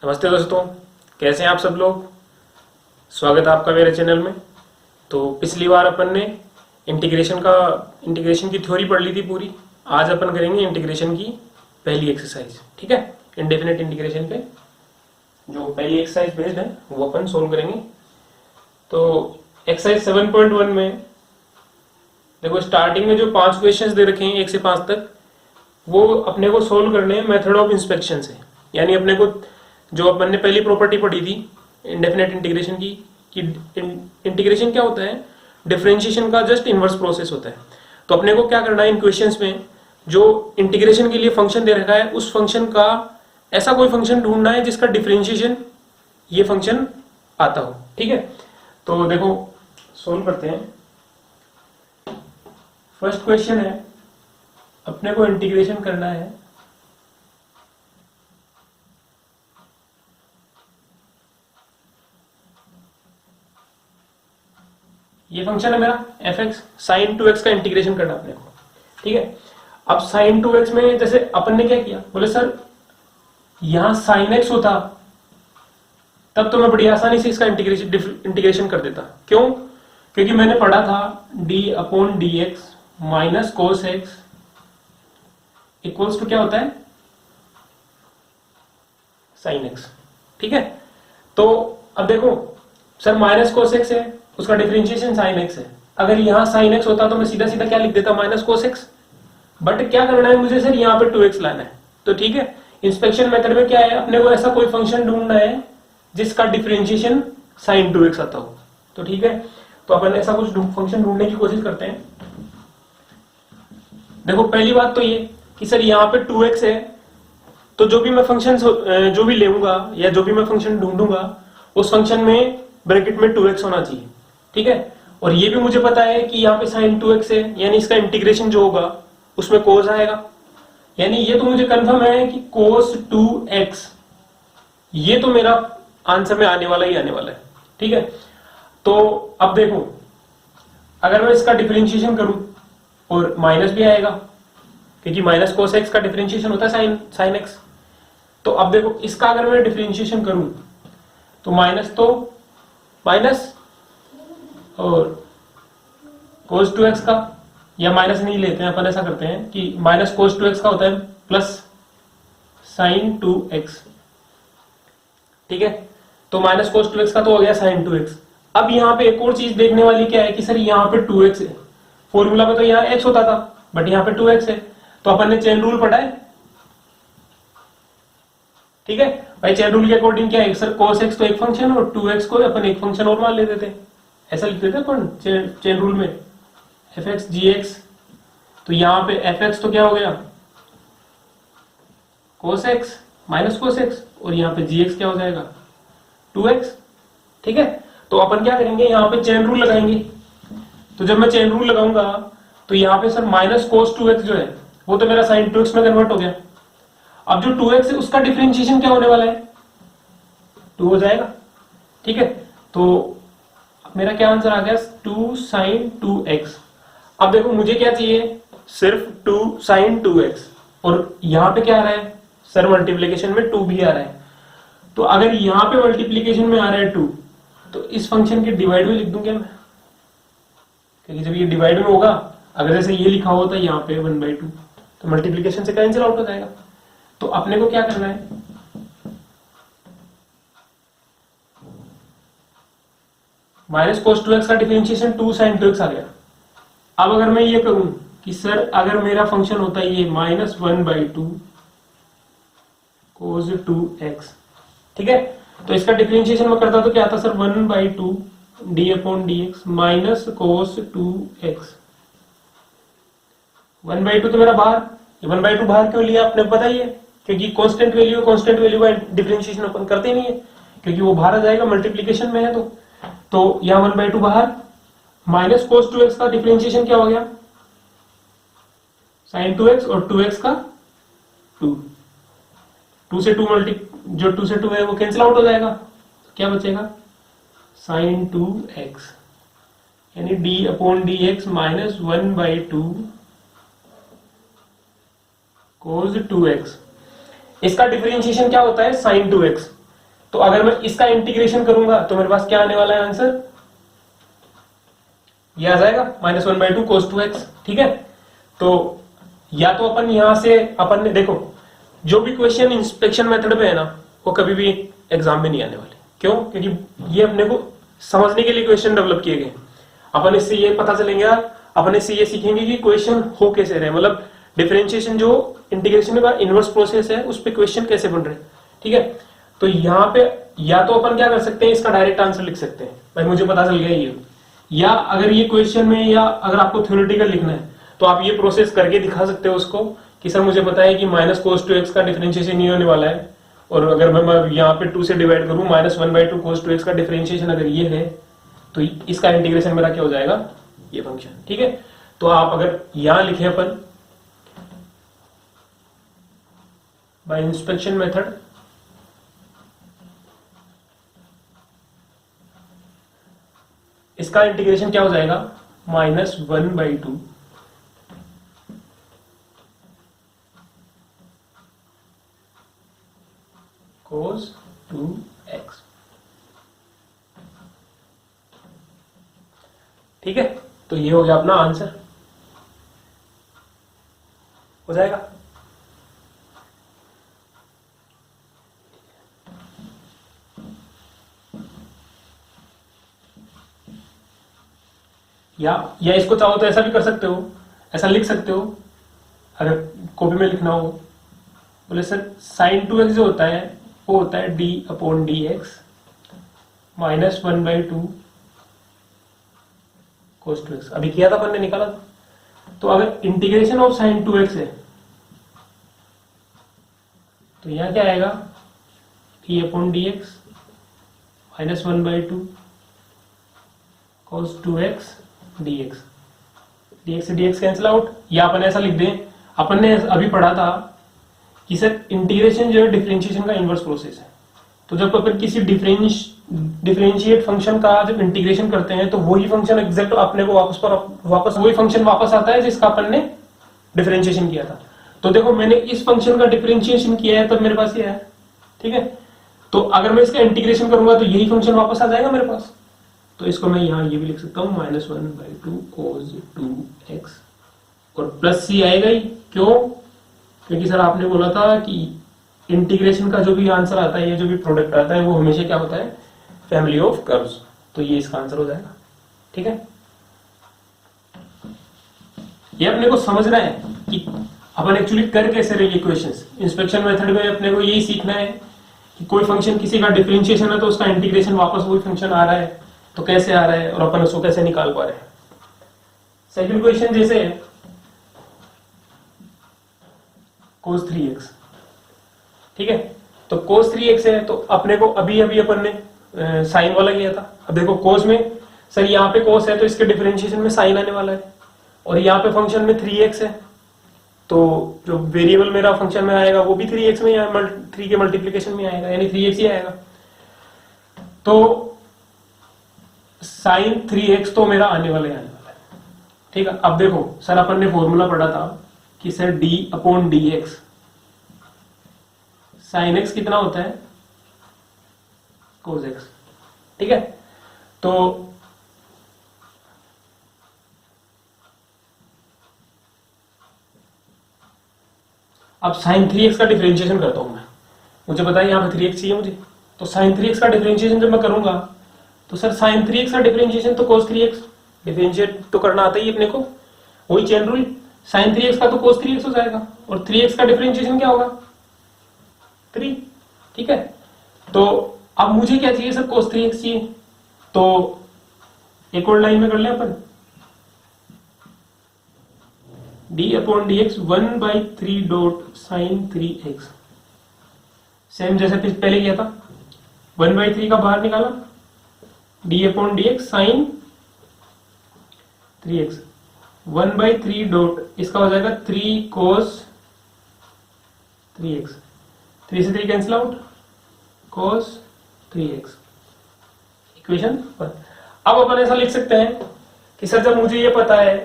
नमस्ते दोस्तों, कैसे हैं आप सब लोग। स्वागत है आपका मेरे चैनल में। तो पिछली बार अपन ने इंटीग्रेशन की थ्योरी पढ़ ली थी पूरी। आज अपन करेंगे इंटीग्रेशन की पहली एक्सरसाइज। ठीक है, इंडेफिनेट इंटीग्रेशन पे जो पहली एक्सरसाइज बेस्ड है वो अपन सोल्व करेंगे। तो एक्सरसाइज 7.1 में देखो, स्टार्टिंग में जो 5 क्वेश्चंस दे रखे हैं 1 से 5 तक, वो अपने को सोल्व करने हैं मेथड ऑफ इंस्पेक्शन से। यानी अपने को जो अपन ने पहली प्रॉपर्टी पढ़ी थी इंडेफिनेट इंटीग्रेशन की, कि इंटीग्रेशन क्या होता है, डिफरेंशिएशन का जस्ट इनवर्स प्रोसेस होता है। तो अपने को क्या करना है, इन क्वेश्चंस में जो इंटीग्रेशन के लिए फंक्शन दे रखा है उस फंक्शन का ऐसा कोई फंक्शन ढूंढना है जिसका डिफरेंशिएशन ये फंक्शन आता हो। ठीक है, तो देखो सोल्व करते हैं। फर्स्ट क्वेश्चन है, अपने को इंटीग्रेशन करना है ये फंक्शन है मेरा f(x) sin 2x का इंटीग्रेशन करना अपने को। ठीक है, अब sin 2x में जैसे अपन ने क्या किया, बोले सर यहां sin x होता तब तो मैं बड़ी आसानी से इसका इंटीग्रेशन कर देता। क्यों? क्योंकि मैंने पढ़ा था d/dx minus cos x equals to क्या होता है, sin x। ठीक है, तो अब देखो सर माइनस cos x है, उसका डिफरेंशिएशन sin x है। अगर यहाँ sin x होता तो मैं सीधा सीधा क्या लिख देता, माइनस cos x। बट क्या करना है मुझे सर, यहाँ पे 2x लाना है। तो ठीक है, इंस्पेक्शन मेथड में क्या है, अपने को ऐसा कोई फंक्शन ढूंढना है जिसका डिफरेंशिएशन sin 2x आता हो। तो ठीक है, तो अपन ऐसा कुछ फंक्शन ढूंढने की कोशिश करते हैं। देखो पहली बात तो ये कि सर यहाँ पे 2x है, तो जो भी मैं फंक्शन जो भी लेऊंगा या जो भी मैं फंक्शन ढूंढूंगा उस फंक्शन में ब्रैकेट में 2x होना चाहिए। ठीक है, और ये भी मुझे पता है कि यहाँ पे sin 2x है, यानी इसका इंटीग्रेशन जो होगा उसमें cos आएगा। यानी ये तो मुझे कंफर्म है कि cos 2x ये तो मेरा आंसर में आने वाला ही आने वाला है। ठीक है, तो अब देखो अगर मैं इसका डिफरेंशिएशन करूं और माइनस भी आएगा, क्योंकि माइनस cos x का डिफरेंशिएशन होता है sin x। तो अब देखो इसका अगर मैं डिफरेंशिएशन करूं तो माइनस और cos 2x का, या माइनस नहीं लेते हैं अपन, ऐसा करते हैं कि माइनस cos 2x का होता है प्लस sin 2x। ठीक है, तो माइनस cos 2x का तो हो गया sin 2x। अब यहाँ पे एक और चीज देखने वाली क्या है कि सर यहाँ पे 2x है, फॉर्मूला में तो यहाँ x होता था बट यहाँ पे 2x है, तो अपन ने चेन रूल पढ़ा है। ठीक है भाई, चेन रूल के अकॉर्डिंग क्या है, सर cos x तो एक फंक्शन और 2x को अपन एक फंक्शन और मान लेते थे, ऐसा लिख देते अपन चेन रूल में f(x) gx। तो यहाँ पे f(x) तो क्या हो गया, cos x minus cos x, और यहाँ पे gx क्या हो जाएगा, 2x। ठीक है, तो अपन क्या करेंगे, यहाँ पे चेन रूल लगाएंगे। तो जब मैं चेन रूल लगाऊंगा तो यहाँ पे सर माइनस cos 2x जो है वो तो मेरा sin 2x में कन्वर्ट हो गया। अब जो 2x है उसका डिफरेंशिएशन क्या होने वाला है, 2 हो जाएगा। ठीक है, तो मेरा क्या आंसर आ गया, 2 sin 2x। अब देखो मुझे क्या चाहिए, सिर्फ 2 sin 2x, और यहाँ पे क्या आ रहा है सर, मल्टीप्लीकेशन में 2 भी आ रहा है। तो अगर यहाँ पे मल्टीप्लीकेशन में आ रहा है 2, तो इस फंक्शन के डिवाइड में लिख दूंगा मैं, क्योंकि जब ये डिवाइड में होगा, अगर जैसे ये लिखा होता है यहाँ पे 1/2 तो मल्टीप्लीकेशन से कैंसिल आउट हो जाएगा। तो अपने को क्या करना है, माइनस cos 2x का डिफरेंशिएशन 2 sin 2x आ गया। अब अगर मैं ये करूं कि सर अगर मेरा फंक्शन होता है ये माइनस 1/2 cos 2x, ठीक है, तो इसका डिफरेंशिएशन में करता तो क्या आता sir, 1/2 d/dx minus cos 2x। 1/2 तो मेरा बाहर, 1/2 बाहर क्यों लिया आपने बताइए, क्योंकि कांस्टेंट वैल्यू का डिफरेंशिएशन अपन करते ही नहीं है, क्योंकि वो बाहर आ जाएगा, मल्टीप्लीकेशन में है। तो यहाँ 1/2 बाहर, माइनस cos 2x का डिफरेंशिएशन क्या हो गया, sin 2x, और 2x का 2 से 2 जो 2 से 2 है वो कैंसिल आउट हो जाएगा। तो क्या बचेगा, sin 2x, यानी d/dx माइनस 1/2 cos 2x। इसका डिफरेंशिएशन क्या होता है, sin 2x। तो अगर मैं इसका इंटीग्रेशन करूंगा तो मेरे पास क्या आने वाला है आंसर, ये आ जाएगा -1/2 cos 2x। ठीक है, तो या तो अपन यहां से अपन ने देखो जो भी क्वेश्चन इंस्पेक्शन मेथड में है ना वो कभी भी एग्जाम में नहीं आने वाले। क्यों? क्योंकि ये अपने को समझने के लिए क्वेश्चन डेवलप किए गए। अपन इससे ये पता चलेगा, अपन इससे ये सीखेंगे कि क्वेश्चन हो कैसे रहे, मतलब डिफरेंशिएशन जो इंटीग्रेशन का इनवर्स प्रोसेस है उस पे क्वेश्चन कैसे बन रहे। ठीक है, तो यहाँ पे या तो अपन क्या कर सकते हैं, इसका डायरेक्ट आंसर लिख सकते हैं, भाई मुझे पता चल गया ये। या अगर ये क्वेश्चन में, या अगर आपको थ्योरेटिकल लिखना है तो आप ये प्रोसेस करके दिखा सकते हो उसको कि सर मुझे पता है कि -cos 2x का डिफरेंशिएशन नहीं होने वाला है, और अगर मैं यहाँ पे 2 से डिवाइड करूं -1/2 cos 2x का डिफरेंशिएशन अगर ये है तो इसका इंटीग्रेशन मेरा क्या हो जाएगा, ये फंक्शन। ठीक है, तो आप अगर यहां लिखे अपन बाय इंस्पेक्शन मेथड, इसका इंटीग्रेशन क्या हो जाएगा, -1/2 cos 2x। ठीक है, तो ये हो गया अपना आंसर, हो जाएगा। या इसको चाहो तो ऐसा भी कर सकते हो, ऐसा लिख सकते हो अगर कॉपी में लिखना हो। बोले सर sin 2x जो होता है वो होता है d/dx -1/2 cos 2x। अभी किया था अपन ने, निकाला था। तो अगर इंटीग्रेशन ऑफ sin 2x है तो यहां क्या आएगा, d/dx -1/2 cos 2x dx। dx से dx कैंसिल आउट, या अपन ऐसा लिख दें, अपन ने अभी पढ़ा था कि सर इंटीग्रेशन जो है डिफरेंशिएशन का इनवर्स प्रोसेस है। तो जब अपन किसी डिफरेंशिएट फंक्शन का जब इंटीग्रेशन करते हैं तो वही फंक्शन एग्जैक्ट अपने को वापस वही फंक्शन वापस आता है जिसका अपन ने डिफरेंशिएशन किया था। तो देखो मैंने इस फंक्शन का डिफरेंशिएशन किया है तब मेरे पास ये है। ठीक है, तो अगर मैं इसका इंटीग्रेशन करूंगा तो यही फंक्शन वापस आ जाएगा मेरे पास। तो इसको मैं यहाँ ये भी लिख सकता हूँ -1/2 cos 2x, और प्लस c आएगा ही। क्यों? क्योंकि सर आपने बोला था कि इंटीग्रेशन का जो भी आंसर आता है, ये जो भी प्रोडक्ट आता है वो हमेशा क्या होता है, फैमिली ऑफ कर्व्स। तो ये इसका आंसर हो जाएगा। ठीक है, ये अपने को समझना है कि अपन एक्चुअली कर कैसे रहे ये क्वेश्चंस। इंस्पेक्शन मेथड में अपने को यही सीखना है कि कोई फंक्शन किसी का डिफरेंशिएशन है तो उसका इंटीग्रेशन वापस वही फंक्शन आ रहा है तो कैसे आ रहा है, और अपन उसको कैसे निकाल पा रहे हैं। सेकंड क्वेश्चन जैसे cos 3x। ठीक है, तो cos 3x है तो अपने को अभी अपन ने साइन वाला किया था। अब देखो cos में सर यहाँ पे cos है तो इसके डिफरेंशिएशन में साइन आने वाला है, और यहाँ पे फंक्शन में 3x है तो जो वेरिएबल मेरा फंक्शन में आएगा वो भी 3x में, 3 के मल्टीप्लीकेशन में आएगा, यानी 3x ही आएगा। तो साइन 3x तो मेरा आने वाला है। ठीक है, अब देखो सर अपन ने फॉर्मूला पढ़ा था कि सर d/dx साइन x कितना होता है, cos x। ठीक है, तो अब साइन 3x का डिफरेंशिएशन करता हूं मैं। मुझे पता है यहाँ पे 3x चाहिए मुझे, तो साइन 3x का डिफरेंशिएशन जब मैं करूंगा तो सर साइन 3x का डिफरेंशिएशन तो cos 3x, डिफरेंशिएट तो करना आता ही अपने को, वही चेन रूल। साइन 3x का तो cos 3x हो जाएगा, और 3x का डिफरेंशिएशन क्या होगा, 3। ठीक है, तो अब मुझे क्या चाहिए सर, cos 3x चाहिए। तो एक और लाइन में कर ले अपन, d/dx 1/3 dot sign 3x, same जैसे पहले किया था। 1/3 का बाहर निकाला, d/dx साइन 3x 1/3 डॉट इसका हो जाएगा 3 cos 3x, 3 से 3 cancel out, cos 3x। Equation पर अब अपन ऐसा लिख सकते हैं कि सर जब मुझे ये पता है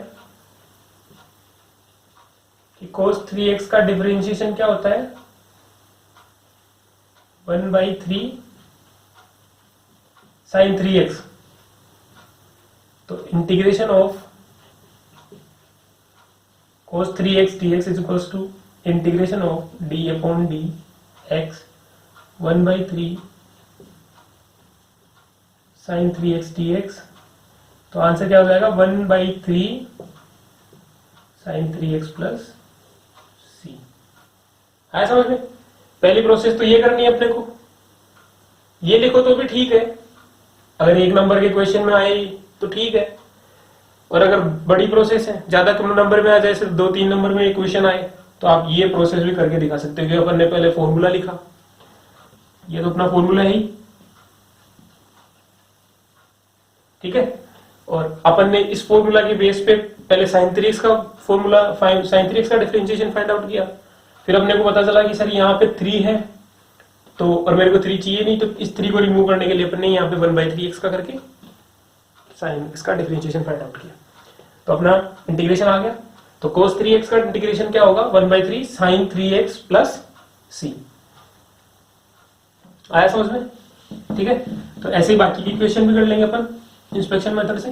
कि cos 3x का डिफरेंशिएशन क्या होता है, 1/3 साइन 3x, तो integration of cos 3x dx is equals to integration of d upon D X 1/3 sine 3x dx। तो आंसर क्या हो जाएगा 1/3 साइन 3x प्लस सी। आया समझ में? पहली प्रोसेस तो ये करनी है अपने को, ये लिखो तो भी ठीक है, अगर 1 नंबर के क्वेश्चन में आए तो ठीक है, और अगर बड़ी प्रोसेस है ज्यादा कम नंबर में आ जाए, सिर्फ 2-3 नंबर में क्वेश्चन आए, तो आप ये प्रोसेस भी करके दिखा सकते हो कि अपन ने पहले फॉर्मूला लिखा, ये तो अपना फॉर्मूला है ही, ठीक है, और अपन ने इस फॉर्मूला के बेस पे पहले साइन 3x का फॉर्मूला, साइन 3x का डिफरेंशिएशन फाइंड आउट किया, फिर अपने को पता चला कि सर यहाँ पे 3 है, तो और मेरे को 3 चाहिए नहीं, तो इस 3 को रिमूव करने के लिए अपन ने यहाँ पे 1/3x का करके साइन इसका डिफरेंशिएशन फाइंड आउट किया, तो अपना इंटीग्रेशन आ गया। तो cos 3x का इंटीग्रेशन क्या होगा 1/3 साइन 3x प्लस सी। आया समझ में? ठीक है, तो ऐसे ही बाकी की क्वेश्चन भी कर लेंगे अपन इंस्पेक्शन मेथड से।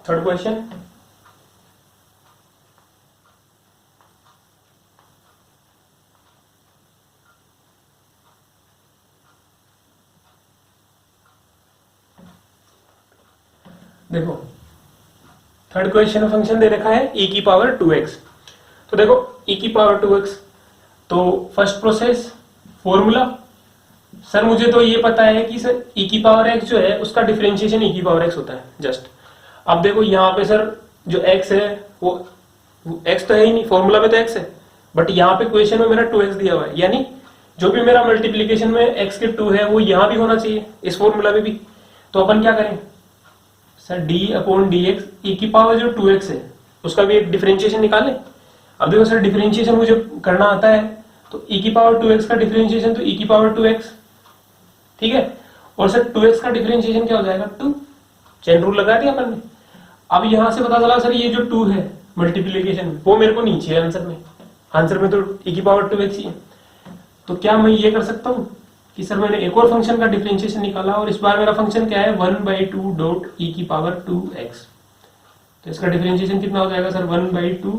थर्ड क्वेश्चन, देखो थर्ड क्वेश्चन में फंक्शन दे रखा है e की पावर 2x। तो देखो e की पावर 2x, तो फर्स्ट प्रोसेस फॉर्मूला, सर मुझे तो ये पता है कि सर e की पावर x जो है उसका डिफरेंशिएशन e की पावर x होता है जस्ट। अब देखो यहाँ पे सर जो x है वो x तो है ही नहीं, फॉर्मूला में तो x है, बट यहाँ पे क्वेश्चन में मेरा 2x दिया हुआ है, यानी जो भी मेरा मल्टीप्लीकेशन में x के 2 है वो यहाँ भी होना चाहिए इस फॉर्मूला में भी। तो अपन क्या करें sir d upon D x, e की पावर जो 2x है उसका भी एक डिफरेंशिएशन निकालें। अब देखो सर डिफरेंशिएशन मुझे करना आता है, तो e की पावर 2x का डिफरेंशिएशन तो e की पावर 2x, ठीक है, और सर 2x का डिफरेंशिएशन क्या हो जाएगा 2, चेन रूल लगा दिया अपन ने। अब यहां से पता चला सर ये जो 2 है मल्टीप्लीकेशन वो मेरे को नहीं चाहिए आंसर में, आंसर में तो e की पावर 2x ही है। तो क्या मैं ये कर सकता हूं कि सर मैंने एक और फंक्शन का डिफरेंशिएशन निकाला, और इस बार मेरा फंक्शन क्या है 1/2 डॉट e की पावर 2x। तो इसका डिफरेंशिएशन कितना हो जाएगा sir 1/2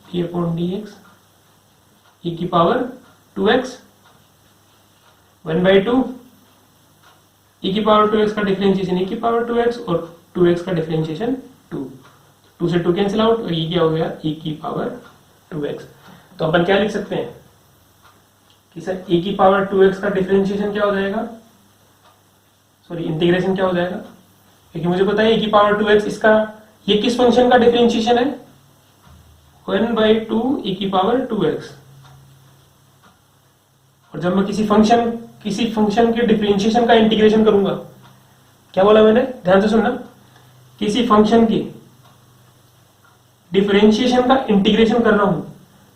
d upon dx e की पावर 2x, 1/2 e की पावर 2x का डिफरेंशिएशन e की पावर 2x, और 2x का डिफरेंशिएशन 2 से 2 कैंसिल आउट, और ये क्या हो गया e की पावर 2x। तो अपन क्या लिख सकते हैं कि सर e की पावर 2x का डिफरेंशिएशन क्या हो जाएगा, सॉरी इंटीग्रेशन क्या हो जाएगा, क्योंकि मुझे पता है e की पावर 2x, इसका ये किस फंक्शन का डिफरेंशिएशन है 1/2 e की पावर 2x। और जब मैं किसी फंक्शन के डिफरेंशिएशन का इंटीग्रेशन करूंगा, क्या बोला मैंने, ध्यान से सुनना, किसी फंक्शन की डिफरेंशिएशन का इंटीग्रेशन कर रहा हूं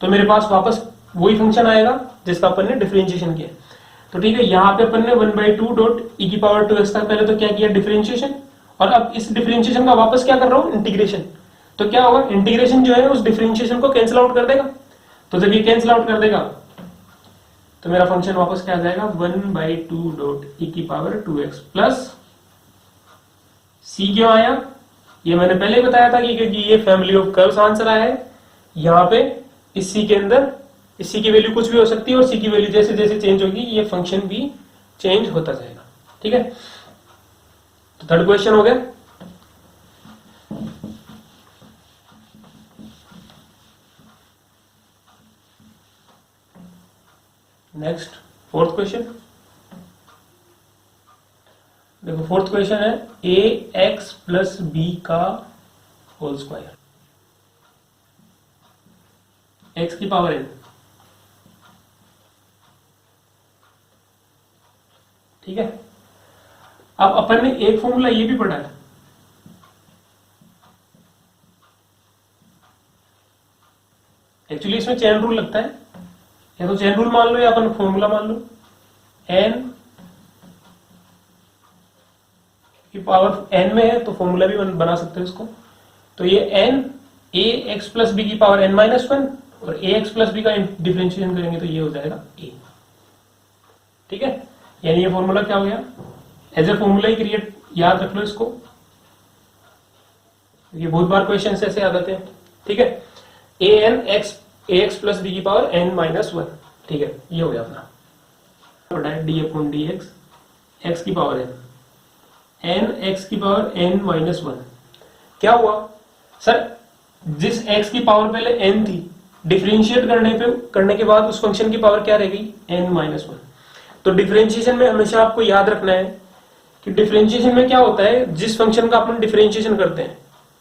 तो मेरे पास वापस वही फंक्शन आएगा जिसका अपन ने डिफरेंशिएशन किया। तो ठीक है, यहाँ पे अपन ने 1/2 डॉट e की पावर 2x का पहले तो क्या किया डिफरेंशिएशन, और अब इस डिफरेंशिएशन का वापस क्या कर रहा हूँ इंटीग्रेशन। तो क्या होगा इंटीग्रेशन जो है उस डिफरेंशिएशन को कैंसिल आउट कर देगा, तो जब ये कैंसिल आउट कर देगा तो मेरा फंक्शन वापस क्या आ जाएगा 1/2 डॉट e की पावर 2x प्लस c। क्यों आया ये मैंने पहले ही बताया था कि क्योंकि ये फैमिली ऑफ कर्व्स आंसर आया है, यहाँ पे इस c के अंदर इस c की वैल्यू कुछ भी हो सकती है, और c की वैल्यू जैसे जैसे चेंज होगी ये फंक्शन भी चेंज होता जाएगा, ठीक है। तो थर्ड क्वेश्चन हो गया। नेक्स्ट फोर्थ क्वेश्चन, देखो फोर्थ क्वेश्चन है ax प्लस b का होल स्क्वायर, x की पावर n, ठीक है। अब अपन ने एक फॉर्मूला ये भी पढ़ा है, एक्चुअली इसमें चेन रूल लगता है, या तो चेन रूल मान लो या अपन फॉर्मूला मान लो, n की पावर n में है तो फॉर्मूला भी बना सकते हैं इसको। तो ये n ए एक्स प्लस बी की पावर n माइनस वन, और ए एक्स प्लस बी का डिफरेंशिएशन करेंगे तो ये हो जाएगा a। ठीक है, यानी ये फॉर्मूला क्या हो गया, एज ए फॉर्मूला ही क्रिएट, याद रख लो इसको, ये बहुत बार क्वेश्चन ऐसे आ जाते हैं। ठीक है, A N x A x plus B की पावर n माइनस वन। ठीक है, ये हो गया अपना D upon D x x की पावर n एक्स की पावर n माइनस वन। क्या हुआ सर, जिस x की पावर पहले n थी, डिफरेंशिएट करने के बाद उस फंक्शन की पावर क्या रह गई, n माइनस वन। तो डिफरेंशिएशन में हमेशा आपको याद रखना है कि डिफरेंशिएशन में क्या होता है, जिस फंक्शन का अपन डिफरेंशिएशन करते हैं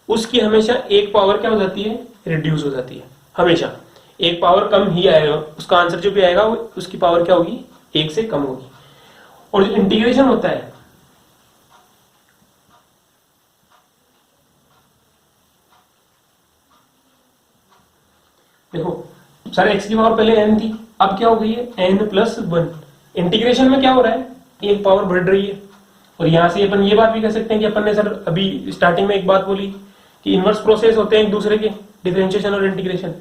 उसकी हमेशा एक पावर क्या हो जाती है, रिड्यूस हो जाती है। हमेशा एक पावर कम ही आएगा, उसका आंसर जो भी आएगा उसकी पावर क्या होगी, एक से कम होगी। और जो इंटीग्रेशन होता है, देखो सर x की पावर पहले n थी, अब क्या हो गई है n प्लस वन। इंटीग्रेशन में क्या हो रहा है, एक पावर बढ़ रही है। और यहां से अपन ये बात भी कह सकते हैं कि अपन ने सर अभी स्टार्टिंग में एक बात बोली कि इनवर्स प्रोसेस होते हैं एक दूसरे के, डिफरेंशिएशन और इंटीग्रेशन।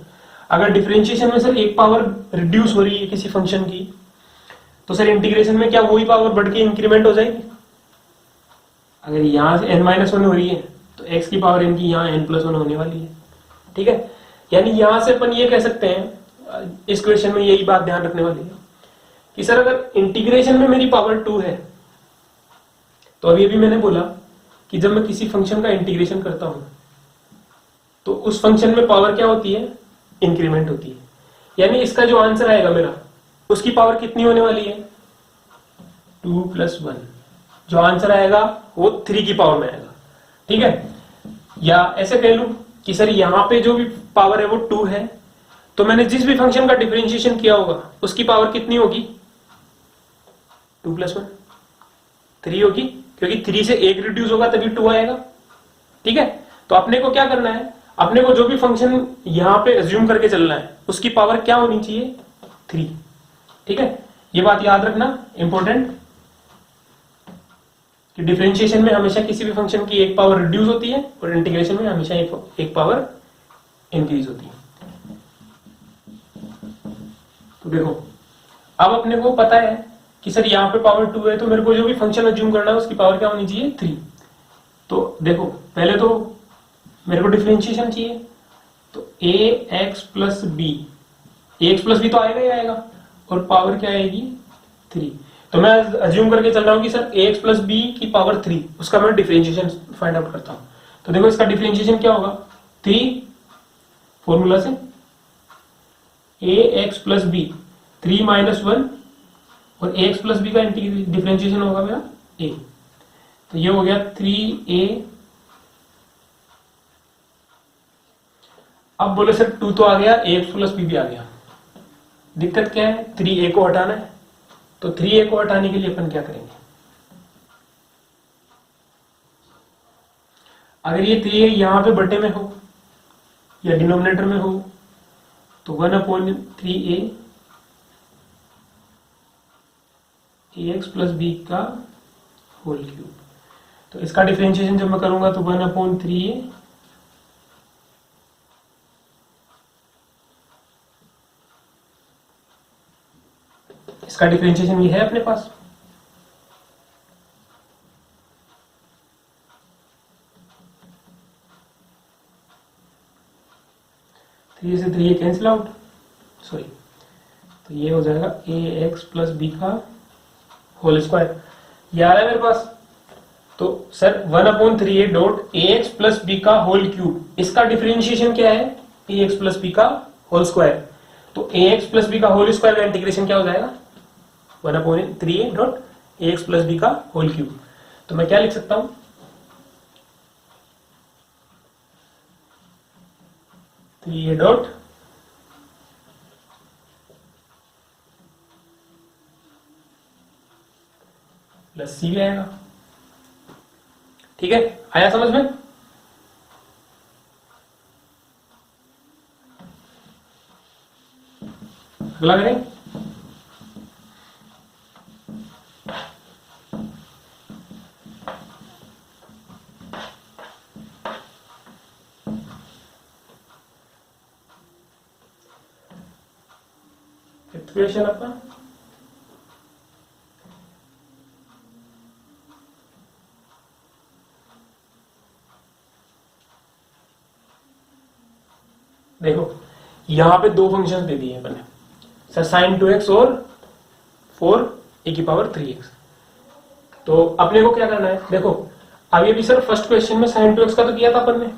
अगर डिफरेंशिएशन में सर एक पावर रिड्यूस हो रही है किसी फंक्शन की, तो सर इंटीग्रेशन में क्या वही पावर बढ़ के इंक्रीमेंट हो जाएगी। अगर यहां से n माइनस वन हो रही है तो x की पावर n की यहाँ n प्लस वन होने वाली है। ठीक है, यानी यहां से अपन ये कह सकते हैं, इस क्वेश्चन में यही बात ध्यान रखने वाली है कि सर अगर इंटीग्रेशन में मेरी पावर टू है, तो अभी मैंने बोला कि जब मैं किसी फंक्शन का इंटीग्रेशन करता हूं तो उस फंक्शन में पावर क्या होती है, इंक्रीमेंट होती है। यानी इसका जो आंसर आएगा मेरा, उसकी पावर कितनी होने वाली है, टू प्लस वन। जो आंसर आएगा वो थ्री की पावर में आएगा। ठीक है, या ऐसे कह लूं कि सर यहां पे जो भी पावर है वो टू है, तो मैंने जिस भी फंक्शन का डिफरेंशिएशन किया होगा उसकी पावर कितनी होगी, टू प्लस वन, थ्री होगी, क्योंकि थ्री से एक रिड्यूस होगा तभी टू आएगा। ठीक है, तो अपने को क्या करना है, अपने को जो भी फंक्शन यहां पे अज्यूम करके चलना है उसकी पावर क्या होनी चाहिए, थ्री। ठीक है, ये बात याद रखना इंपॉर्टेंट, कि डिफरेंशिएशन में हमेशा किसी भी फंक्शन की एक पावर रिड्यूस होती है और इंटीग्रेशन में हमेशा एक पावर इंक्रीज होती है। तो देखो अब अपने को पता है कि सर यहाँ पे पावर टू है, तो मेरे को जो भी फंक्शन अज्यूम करना है उसकी पावर क्या होनी चाहिए, थ्री। तो देखो पहले तो मेरे को डिफरेंशिएशन चाहिए, तो ए x plus b, x plus b तो आएगा ही आएगा, और पावर क्या आएगी, थ्री। तो मैं अज्यूम करके चल रहा हूं कि सर ए एक्स प्लस बी की पावर थ्री, उसका मैं डिफरेंशिएशन फाइंड आउट करता हूं। तो देखो इसका डिफरेंशिएशन क्या होगा, थ्री फॉर्मूला से a x plus b, three minus one, और ए एक्स प्लस बी का डिफरेंशिएशन होगा मेरा ए। तो ये हो गया थ्री ए। अब बोले सर टू तो आ गया, ए एक्स प्लस बी भी आ गया, दिक्कत क्या है, थ्री ए को हटाना है। तो थ्री ए को हटाने के लिए अपन क्या करेंगे, अगर ये थ्री ए यहां पे बटे में हो या डिनोमिनेटर में हो, तो वन अपॉन थ्री ए एक्स प्लस बी का होल क्यूब। तो इसका डिफरेंशिएशन जब मैं करूंगा तो वन अपॉन थ्री ए इसका डिफरेंशिएशन ये है अपने पास। थ्री से थ्री कैंसिल आउट, सॉरी, तो ये हो जाएगा ए एक्स प्लस बी का होल स्क्वायर, ये आ रहा है मेरे पास। तो sir one upon three A dot A x plus B का होल क्यूब, इसका डिफरेंशिएशन क्या है, ए एक्स प्लस बी का होल स्क्वायर। तो ए एक्स प्लस बी का होल स्क्वायर का इंटीग्रेशन क्या हो जाएगा, one upon three A dot A x plus B का होल क्यूब। तो मैं क्या लिख सकता हूं, three A dot plus C भी आएगा। ठीक है, आया समझ में। अगला करें, क्वेश्चन अपना देखो, यहां पे दो फंक्शंस दे दिए अपन ने सर, sin 2x और 4e3x। तो अपने को क्या करना है, देखो अभी अभी सर फर्स्ट क्वेश्चन में sin 2x का तो किया था अपन ने,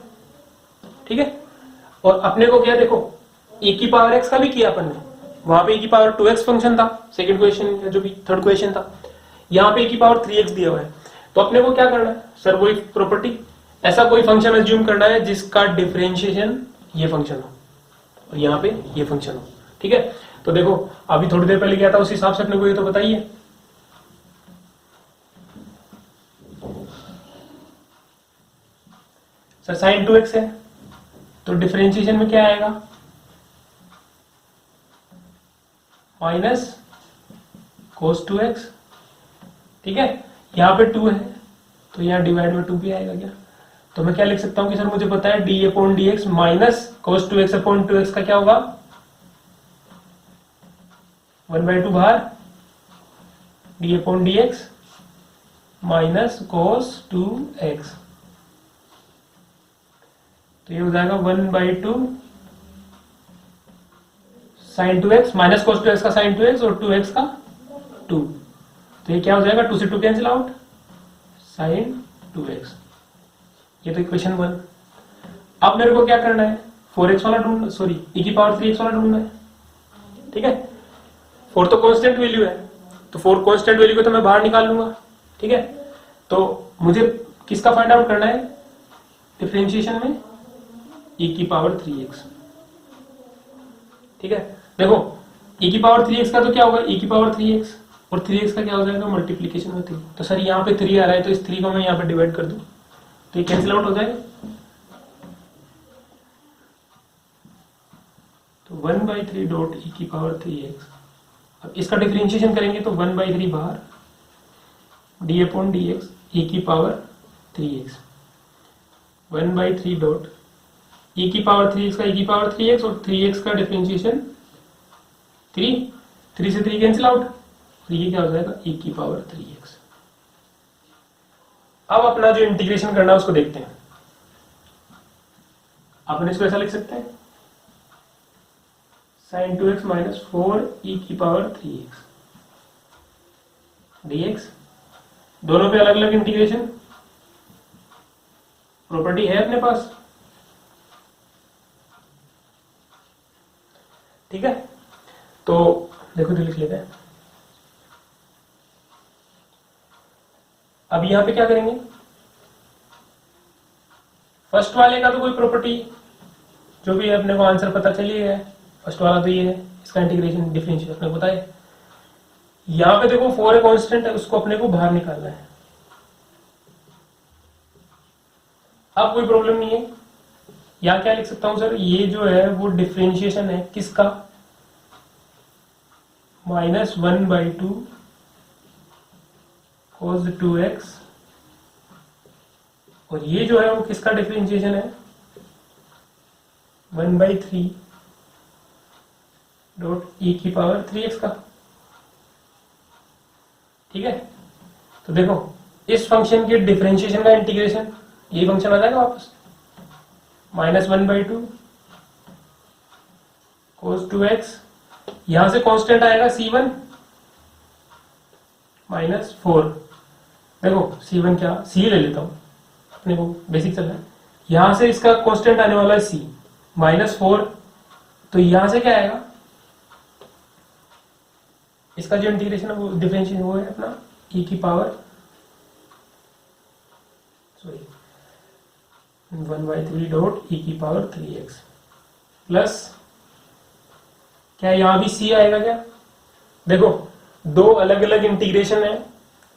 ठीक है, और अपने को क्या देखो e⁻x का भी किया अपन ने, वहां पे e⁻2x फंक्शन था सेकंड क्वेश्चन, जो भी थर्ड क्वेश्चन था, यहाँ पे e⁻3x दिया हुआ है। तो अपने को क्या करना है सर, वही प्रॉपर्टी, ऐसा कोई फंक्शन अज्यूम करना है जिसका डिफरेंशिएशन ये फंक्शन हो और यहाँ पे ये फंक्शन हो, ठीक है। तो देखो अभी थोड़ी देर पहले क्या था, उस हिसाब से अपने को ये तो बताइए। सर sin 2x है तो डिफरेंशिएशन में क्या आएगा, माइनस cos 2x, ठीक है। यहाँ पे 2 है तो यहाँ डिवाइड में 2 भी आएगा क्या, तो मैं क्या लिख सकता हूँ कि सर मुझे पता है d/dx माइनस cos 2x/2x का क्या होगा, 1/2 बाहर d/dx माइनस cos 2x, तो ये हो जाएगा 1/2 sin 2x minus cos 2x का sin 2x और 2x का 2, तो ये क्या हो जाएगा, 2 से 2 कैंसिल आउट, sin 2x। ये तो इक्वेशन 1। अब मेरे को क्या करना है, 4x वाला ढूंढना, सॉरी e⁻3x वाला ढूंढना है, ठीक है। 4 तो कांस्टेंट वैल्यू है, तो 4 कांस्टेंट वैल्यू को तो मैं बाहर निकाल लूंगा, ठीक है। तो मुझे किसका फाइंड आउट करना है, डिफरेंशिएशन में e⁻3x, ठीक है। देखो e⁻3x का तो क्या होगा, e⁻3x और 3x का क्या हो जाएगा, मल्टीप्लीकेशन में 3। तो सर यहाँ पे 3 आ रहा है तो इस 3 को मैं यहाँ पे डिवाइड कर दूं तो ये कैंसिल आउट हो जाएगा, तो 1/3 डॉट e⁻3x। अब इसका डिफरेंशिएशन करेंगे तो 1/3 बाहर d/dx e⁻3x, 1/3 डॉट e⁻3x का e⁻3x और 3x का डिफरेंशिएशन 3 से 3 कैंसिल आउट, तो ये क्या हो जाएगा e⁻3x। अब अपना जो इंटीग्रेशन करना है उसको देखते हैं। अपन इसको ऐसा लिख सकते हैं, sin 2x minus 4e⁻3x dx, दोनों पे अलग अलग इंटीग्रेशन प्रॉपर्टी है अपने पास, ठीक है। तो देखो तो लिख लेते हैं। अब यहां पे क्या करेंगे, फर्स्ट वाले का तो कोई प्रॉपर्टी जो भी है अपने को आंसर पता चली है, फर्स्ट वाला तो ये है, इसका इंटीग्रेशन डिफरेंशियल अपने को पता है। यहां पे देखो 4 कांस्टेंट है, उसको अपने को बाहर निकालना है। अब कोई प्रॉब्लम नहीं है, यहां क्या लिख सकता हूं सर, ये जो है वो डिफरेंशिएशन है किसका, -1/2 cos 2x, और ये जो है वो किसका डिफरेंशिएशन है, 1/3 डॉट e⁻3x का, ठीक है। तो देखो इस फंक्शन के डिफरेंशिएशन का इंटीग्रेशन, ये फंक्शन आ जाएगा वापस, -1/2 cos 2x, यहां से कांस्टेंट आएगा c1 -4, देखो c1 क्या, c ले लेता हूं, अपने को बेसिक चल रहा है। यहां से इसका कांस्टेंट आने वाला है c -4, तो यहां से क्या आएगा, इसका जो इंटीग्रेशन है वो डिफरेंशिएशन वो है अपना सॉरी 1/3 डॉट e⁻3x प्लस क्या यहां भी c आएगा क्या, देखो दो अलग अलग इंटीग्रेशन है,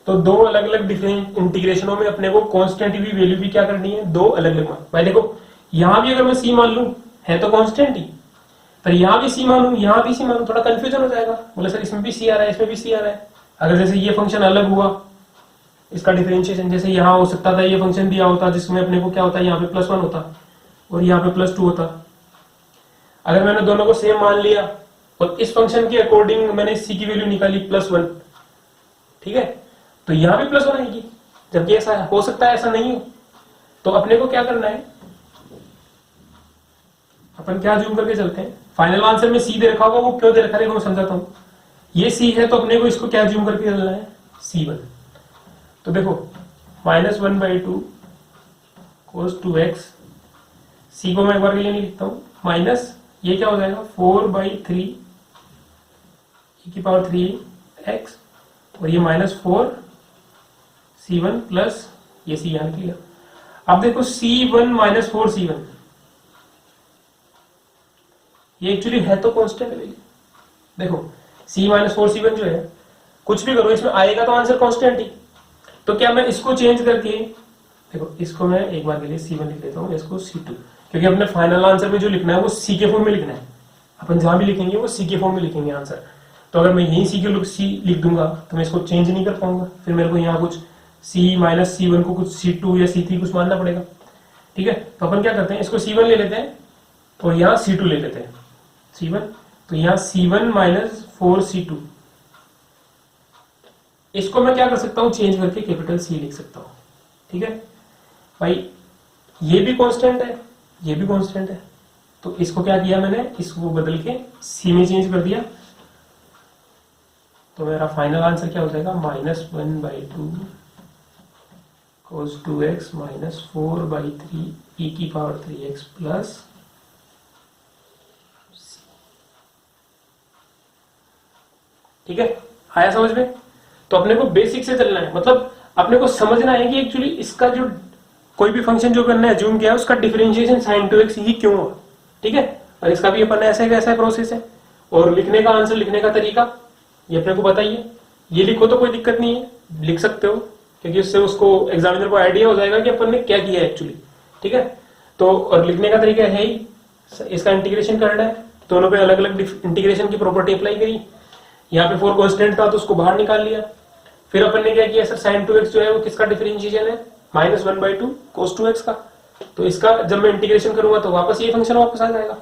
तो दो अलग अलग डिफरेंट इंटीग्रेशनों में अपने को कांस्टेंट भी वैल्यू भी क्या करनी है, दो अलग अलग मान। भाई देखो यहां भी अगर मैं c मान लूं है तो कांस्टेंट ही, पर यहां भी c मानूं यहां भी c मानूं, थोड़ा कंफ्यूजन हो जाएगा, बोले सर इसमें भी c आ रहा है इसमें भी c आ रहा है। अगर जैसे ये फंक्शन अलग हुआ इसका डिफरेंशिएशन, जैसे यहाँ हो सकता था ये फंक्शन दिया होता जिसमें अपने को क्या होता है, यहाँ पे +1 होता और यहाँ पे +2 होता। अगर मैंने दोनों को सेम मान लिया और इस फंक्शन के अकॉर्डिंग मैंने सी की वैल्यू निकाली +1, ठीक है। तो यहां भी +1 आएगी, जबकि ऐसा हो सकता है ऐसा नहीं हो। तो अपने को क्या करना है, अपन क्या जूम करके चलते हैं, फाइनल आंसर में सी दे रखा होगा, वो क्यों दे रखा है मैं समझाता हूं। ये सी है तो अपने को इसको क्या जूम करके चलना है, C1। तो देखो -1/2 cos 2x, सी को मैं एक बार के लिए नहीं लिखता हूं, माइनस ये क्या हो जाएगा 4/3 e⁻3x, और ये -4 C1 प्लस ये सी यहां लिख लिया। अब देखो C1 -4 C1, ये एक्चुअली है तो कांस्टेंट है। देखो C -4 C1 जो है, कुछ भी करो इसमें आएगा तो आंसर कांस्टेंट ही। तो क्या मैं इसको चेंज करके, देखो इसको मैं एक बार के लिए C1 लिख लेता हूँ, इसको C2, क्योंकि अपने फाइनल आंसर में जो लिखना है वो C के फॉर्म में लिखना है। अपन जहां भी लिखेंगे वो C के फॉर्म में लिखेंगे आंसर। तो अगर मैं यही C लिख दूंगा तो मैं इसको चेंज नहीं कर पाऊंगा, फिर मेरे को यहाँ कुछ C -C1 को कुछ C2 या C3 कुछ मानना पड़ेगा, ठीक है। तो अपन क्या करते हैं, इसको C1 ले लेते हैं और यहाँ C2 ले लेते हैं, C1, तो यहाँ C1 -4 C2, इसको मैं क्या कर सकता हूँ, चेंज करके कैपिटल C लिख सकता हूँ, ठीक है भाई। ये भी कांस्टेंट है, ये भी कांस्टेंट है, तो इसको क्या किया मैंने, इसको बदल के C में चेंज कर दिया। तो मेरा फाइनल आंसर क्या हो जाएगा, -1/2 cos 2x -4/3 e⁻3x प्लस, ठीक है। आया समझ में। तो अपने को बेसिक से चलना है, मतलब अपने को समझना है कि एक्चुअली इसका जो कोई भी फंक्शन जो करना है जूम किया है उसका डिफरेंशिएशन sin 2x ही क्यों हुआ, ठीक है। और इसका भी अपन ऐसा कैसा प्रोसेस है, और लिखने का आंसर लिखने का तरीका ये अपने को बताइए। ये लिखो तो कोई दिक्कत नहीं है, लिख सकते हो, क्योंकि उससे उसको एग्जामिनर को आइडिया हो जाएगा कि अपन ने क्या किया है एक्चुअली, ठीक है। तो और लिखने का तरीका है ही, इसका इंटीग्रेशन करना है, दोनों पे अलग अलग इंटीग्रेशन की प्रॉपर्टी अप्लाई करी। यहाँ पे 4 कांस्टेंट था तो उसको बाहर निकाल लिया। फिर अपन ने क्या किया सर, sin 2x जो है वो किसका डिफरेंशिएशन है, -1/2 cos 2x का। तो इसका जब मैं इंटीग्रेशन करूंगा तो वापस ये फंक्शन वापस आ जाएगा।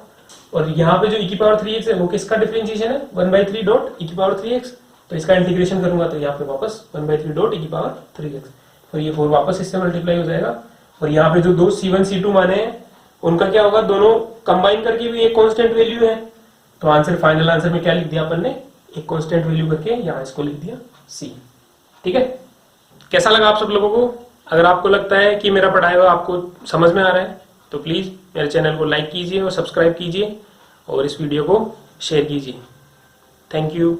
और यहाँ पे जो e⁻3x है वो किसका डिफरेंशिएशन है, 1/3 डॉट e⁻3x। तो इसका इंटीग्रेशन करूंगा तो यहाँ पे वापस 1/3 डॉट e⁻3x, और ये 4 वापस इससे मल्टीप्लाई हो जाएगा। और यहाँ पे जो दो C1 C2 माने हैं उनका क्या होगा, दोनों कंबाइन करके भी एक कांस्टेंट वैल्यू है। तो आंसर, फाइनल आंसर में क्या लिख दिया अपन ने, एक कांस्टेंट वैल्यू करके यहाँ इसको लिख दिया C, ठीक है। कैसा लगा आप सब लोगों को? अगर आपको लगता है कि मेरा पढ़ाया हुआ आपको समझ में आ रहा है तो प्लीज मेरे चैनल को लाइक कीजिए और सब्सक्राइब कीजिए और इस वीडियो को शेयर कीजिए। Thank you.